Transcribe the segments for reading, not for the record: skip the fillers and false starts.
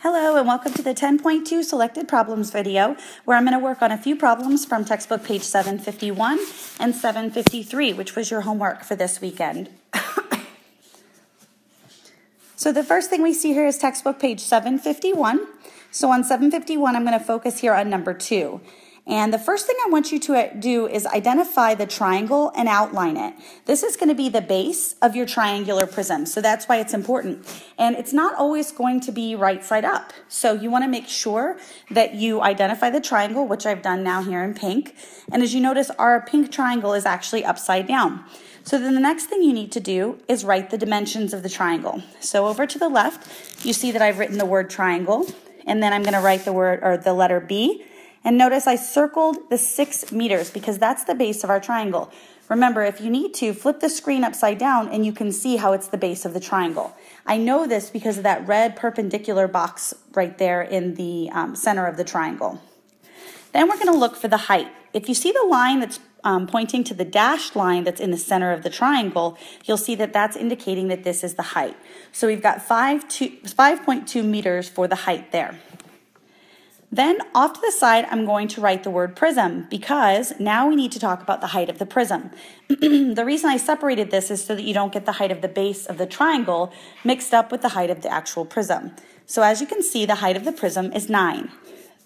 Hello and welcome to the 10.2 selected problems video where I'm going to work on a few problems from textbook page 751 and 753, which was your homework for this weekend. So the first thing we see here is textbook page 751. So on 751 I'm going to focus here on number 2. And the first thing I want you to do is identify the triangle and outline it. This is going to be the base of your triangular prism, so that's why it's important. And it's not always going to be right side up. So you want to make sure that you identify the triangle, which I've done now here in pink. And as you notice, our pink triangle is actually upside down. So then the next thing you need to do is write the dimensions of the triangle. So over to the left, you see that I've written the word triangle, and then I'm going to write the word or the letter B. And notice I circled the 6 meters because that's the base of our triangle. Remember, if you need to, flip the screen upside down and you can see how it's the base of the triangle. I know this because of that red perpendicular box right there in the center of the triangle. Then we're going to look for the height. If you see the line that's pointing to the dashed line that's in the center of the triangle, you'll see that that's indicating that this is the height. So we've got 5.2 meters for the height there. Then off to the side, I'm going to write the word prism because now we need to talk about the height of the prism. The reason I separated this is so that you don't get the height of the base of the triangle mixed up with the height of the actual prism. So as you can see, the height of the prism is 9.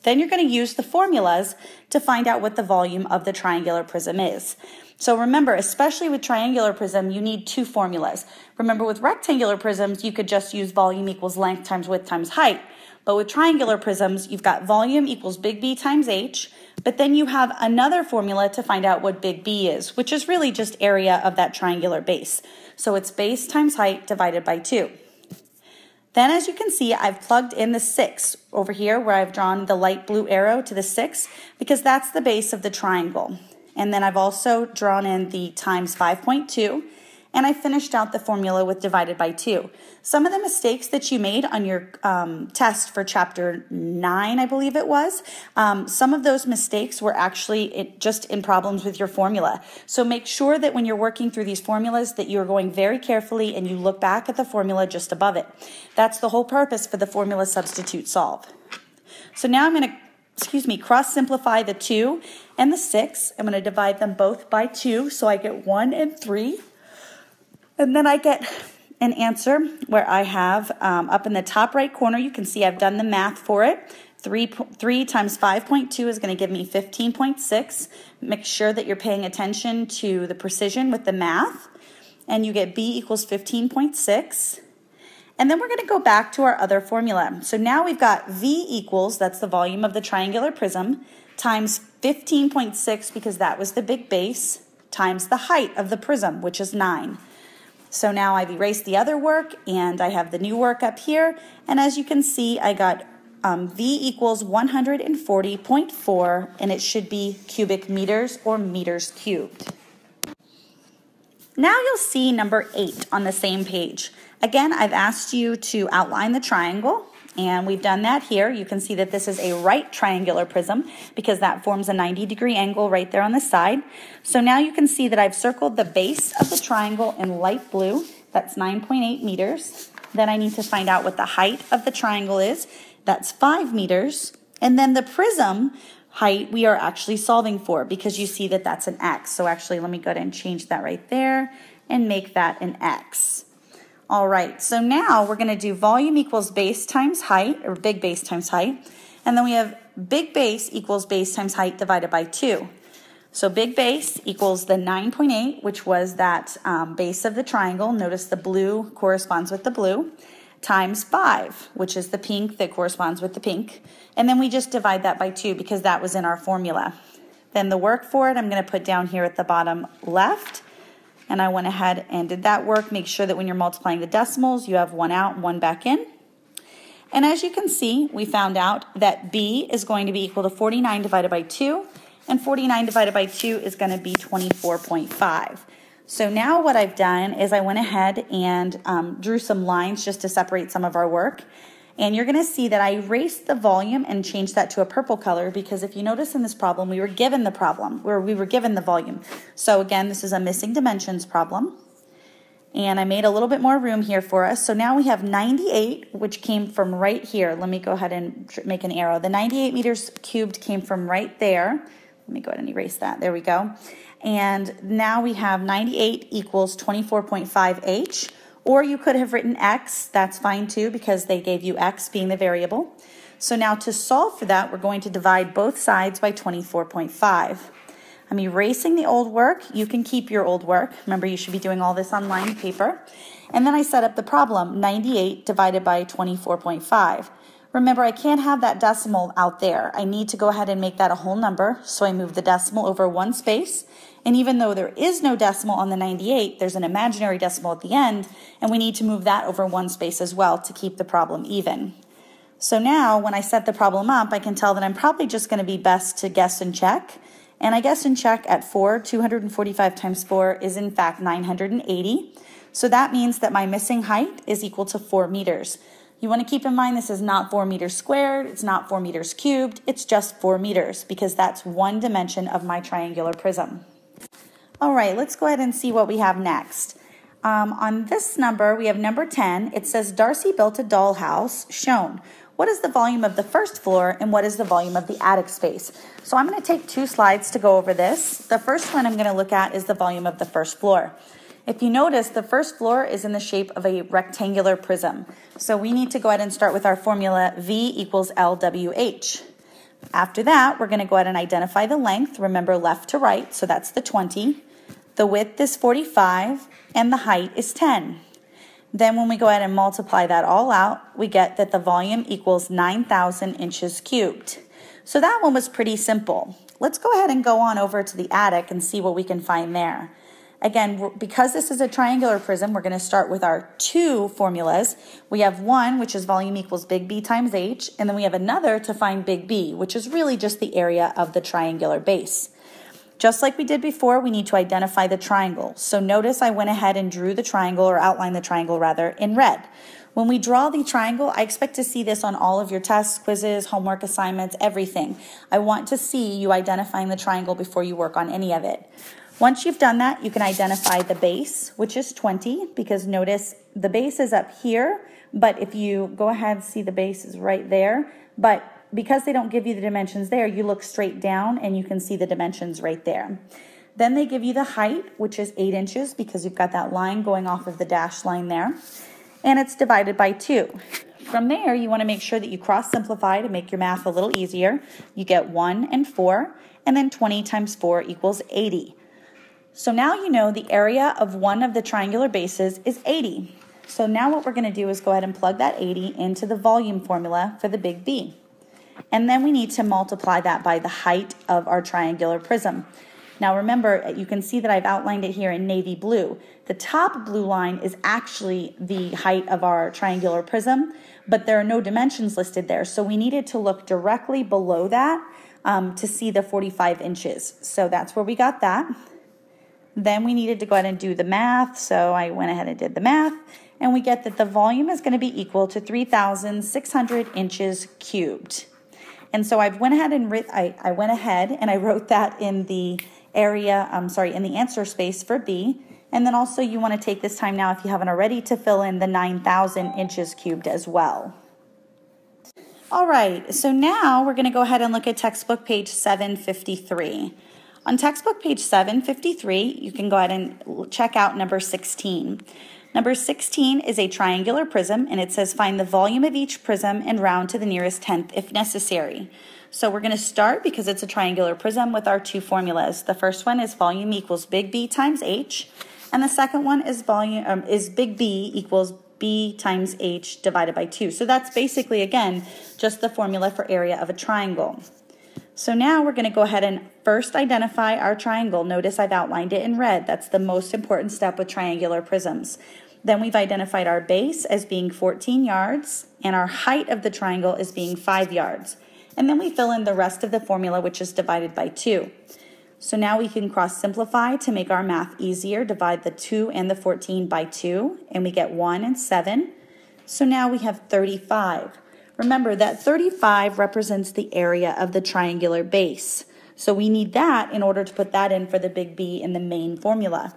Then you're going to use the formulas to find out what the volume of the triangular prism is. So remember, especially with triangular prism, you need 2 formulas. Remember, with rectangular prisms, you could just use volume equals length times width times height. But with triangular prisms, you've got volume equals big B times H, but then you have another formula to find out what big B is, which is really just area of that triangular base. So it's base times height divided by 2. Then as you can see, I've plugged in the 6 over here where I've drawn the light blue arrow to the 6 because that's the base of the triangle. And then I've also drawn in the times 5.2. And I finished out the formula with divided by 2. Some of the mistakes that you made on your test for chapter 9, I believe it was, some of those mistakes were actually just in problems with your formula. So make sure that when you're working through these formulas that you're going very carefully and you look back at the formula just above it. That's the whole purpose for the formula substitute solve. So now I'm going to cross simplify the 2 and the 6. I'm going to divide them both by 2 so I get 1 and 3. And then I get an answer where I have up in the top right corner, you can see I've done the math for it. 3 times 5.2 is going to give me 15.6. Make sure that you're paying attention to the precision with the math. And you get B equals 15.6. And then we're going to go back to our other formula. So now we've got V equals, that's the volume of the triangular prism, times 15.6 because that was the big base, times the height of the prism, which is 9. So now I've erased the other work and I have the new work up here. And as you can see, I got V equals 140.4 and it should be cubic meters or meters cubed. Now you'll see number 8 on the same page. Again, I've asked you to outline the triangle. And we've done that here. You can see that this is a right triangular prism because that forms a 90-degree angle right there on the side. So now you can see that I've circled the base of the triangle in light blue. That's 9.8 meters. Then I need to find out what the height of the triangle is. That's 5 meters. And then the prism height we are actually solving for because you see that that's an X. So actually, let me go ahead and change that right there and make that an X. All right, so now we're going to do volume equals base times height, or big base times height. And then we have big base equals base times height divided by 2. So big base equals the 9.8, which was that base of the triangle. Notice the blue corresponds with the blue, times 5, which is the pink that corresponds with the pink. And then we just divide that by 2 because that was in our formula. Then the work for it, I'm going to put down here at the bottom left. And I went ahead and did that work. Make sure that when you're multiplying the decimals, you have 1 out, 1 back in. And as you can see, we found out that B is going to be equal to 49 divided by 2. And 49 divided by 2 is going to be 24.5. So now what I've done is I went ahead and drew some lines just to separate some of our work. And you're going to see that I erased the volume and changed that to a purple color because if you notice in this problem, we were given the volume. So again, this is a missing dimensions problem. And I made a little bit more room here for us. So now we have 98, which came from right here. Let me go ahead and make an arrow. The 98 meters cubed came from right there. Let me go ahead and erase that. There we go. And now we have 98 equals 24.5 h. Or you could have written x. That's fine too, because they gave you x being the variable. So now to solve for that, we're going to divide both sides by 24.5. I'm erasing the old work. You can keep your old work. Remember, you should be doing all this on lined paper. And then I set up the problem, 98 divided by 24.5. Remember, I can't have that decimal out there. I need to go ahead and make that a whole number. So I move the decimal over one space. And even though there is no decimal on the 98, there's an imaginary decimal at the end, and we need to move that over one space as well to keep the problem even. So now, when I set the problem up, I can tell that I'm probably just going to be best to guess and check. And I guess and check at 4, 245 times 4 is in fact 980. So that means that my missing height is equal to 4 meters. You want to keep in mind this is not 4 meters squared, it's not 4 meters cubed, it's just 4 meters because that's one dimension of my triangular prism. All right, let's go ahead and see what we have next. On this number, we have number 10. It says Darcy built a dollhouse shown. What is the volume of the first floor and what is the volume of the attic space? So I'm going to take 2 slides to go over this. The first one I'm going to look at is the volume of the first floor. If you notice, the first floor is in the shape of a rectangular prism. So we need to go ahead and start with our formula V equals LWH. After that, we're going to go ahead and identify the length. Remember, left to right, so that's the 20. The width is 45 and the height is 10. Then when we go ahead and multiply that all out, we get that the volume equals 9,000 inches cubed. So that one was pretty simple. Let's go ahead and go on over to the attic and see what we can find there. Again, because this is a triangular prism, we're going to start with our 2 formulas. We have one, which is volume equals big B times H, and then we have another to find big B, which is really just the area of the triangular base. Just like we did before, we need to identify the triangle. So notice I went ahead and drew the triangle, or outlined the triangle rather, in red. When we draw the triangle, I expect to see this on all of your tests, quizzes, homework assignments, everything. I want to see you identifying the triangle before you work on any of it. Once you've done that, you can identify the base, which is 20, because notice the base is up here, but if you go ahead, see the base is right there, but because they don't give you the dimensions there, you look straight down and you can see the dimensions right there. Then they give you the height, which is 8 inches because you've got that line going off of the dashed line there. And it's divided by 2. From there, you want to make sure that you cross-simplify to make your math a little easier. You get 1 and 4, and then 20 times 4 equals 80. So now you know the area of one of the triangular bases is 80. So now what we're going to do is go ahead and plug that 80 into the volume formula for the big B. And then we need to multiply that by the height of our triangular prism. Now remember, you can see that I've outlined it here in navy blue. The top blue line is actually the height of our triangular prism, but there are no dimensions listed there. So we needed to look directly below that to see the 45 inches. So that's where we got that. Then we needed to go ahead and do the math. So I went ahead and did the math. And we get that the volume is going to be equal to 3,600 inches cubed. And so I went ahead and I wrote that in the area, in the answer space for B. And then also you want to take this time now, if you haven't already, to fill in the 9,000 inches cubed as well. All right, so now we're going to go ahead and look at textbook page 753. On textbook page 753, you can go ahead and check out number 16. Number 16 is a triangular prism, and it says find the volume of each prism and round to the nearest tenth if necessary. So we're going to start, because it's a triangular prism, with our 2 formulas. The first one is volume equals big B times H, and the second one is big B equals B times H divided by 2. So that's basically, again, just the formula for area of a triangle. So now we're going to go ahead and first identify our triangle. Notice I've outlined it in red. That's the most important step with triangular prisms. Then we've identified our base as being 14 yards and our height of the triangle as being 5 yards. And then we fill in the rest of the formula, which is divided by 2. So now we can cross simplify to make our math easier. Divide the 2 and the 14 by 2 and we get 1 and 7. So now we have 35. Remember that 35 represents the area of the triangular base. So we need that in order to put that in for the big B in the main formula.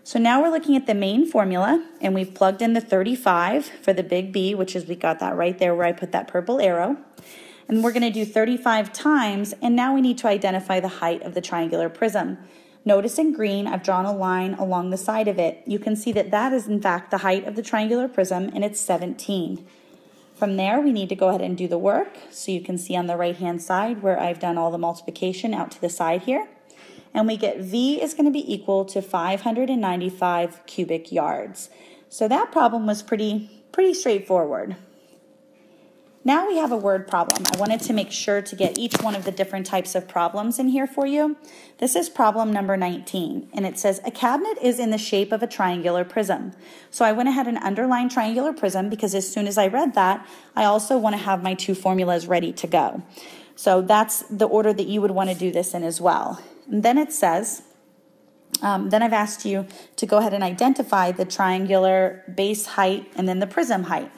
So now we're looking at the main formula, and we've plugged in the 35 for the big B, which is, we got that right there where I put that purple arrow. And we're going to do 35 times, and now we need to identify the height of the triangular prism. Notice in green, I've drawn a line along the side of it. You can see that that is in fact the height of the triangular prism, and it's 17. From there, we need to go ahead and do the work. So you can see on the right-hand side where I've done all the multiplication out to the side here. And we get V is going to be equal to 595 cubic yards. So that problem was pretty straightforward. Now we have a word problem. I wanted to make sure to get each one of the different types of problems in here for you. This is problem number 19, and it says, a cabinet is in the shape of a triangular prism. So I went ahead and underlined triangular prism because as soon as I read that, I also want to have my two formulas ready to go. So that's the order that you would want to do this in as well. And then it says, then I've asked you to go ahead and identify the triangular base height and then the prism height.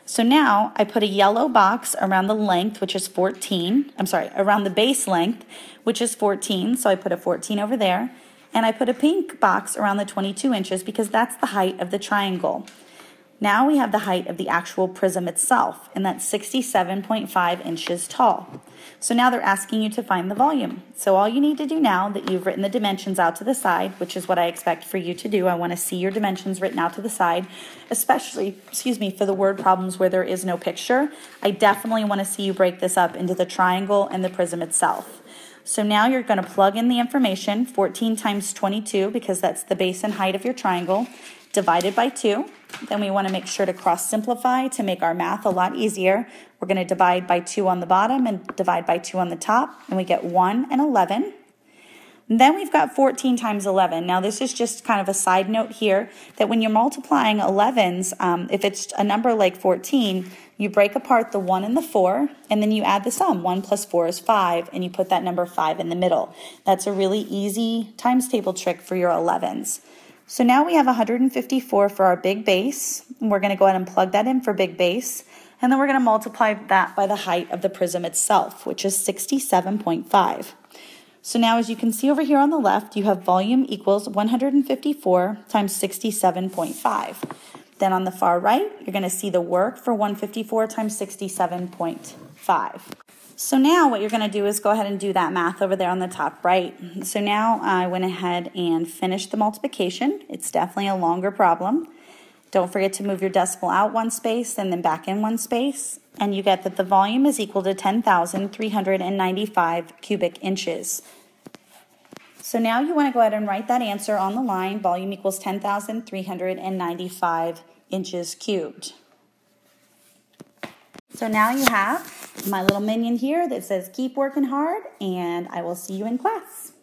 So now I put a yellow box around the length, which is 14. I'm sorry, around the base length, which is 14. So I put a 14 over there. And I put a pink box around the 22 inches because that's the height of the triangle. Now we have the height of the actual prism itself, and that's 67.5 inches tall. So now they're asking you to find the volume. So all you need to do now that you've written the dimensions out to the side, which is what I expect for you to do, I want to see your dimensions written out to the side, especially, for the word problems where there is no picture. I definitely want to see you break this up into the triangle and the prism itself. So now you're going to plug in the information, 14 times 22, because that's the base and height of your triangle, divided by 2. Then we want to make sure to cross simplify to make our math a lot easier. We're going to divide by 2 on the bottom and divide by 2 on the top, and we get 1 and 11. And then we've got 14 times 11. Now this is just kind of a side note here that when you're multiplying 11s, if it's a number like 14, you break apart the 1 and the 4, and then you add the sum. 1 plus 4 is 5, and you put that number 5 in the middle. That's a really easy times table trick for your 11s. So now we have 154 for our big base, and we're going to go ahead and plug that in for big base, and then we're going to multiply that by the height of the prism itself, which is 67.5. So now as you can see over here on the left, you have volume equals 154 times 67.5. Then on the far right, you're going to see the work for 154 times 67.5. So now what you're going to do is go ahead and do that math over there on the top right. So now I went ahead and finished the multiplication. It's definitely a longer problem. Don't forget to move your decimal out one space and then back in one space. And you get that the volume is equal to 10,395 cubic inches. So now you want to go ahead and write that answer on the line. Volume equals 10,395 inches cubed. So now you have my little minion here that says keep working hard, and I will see you in class.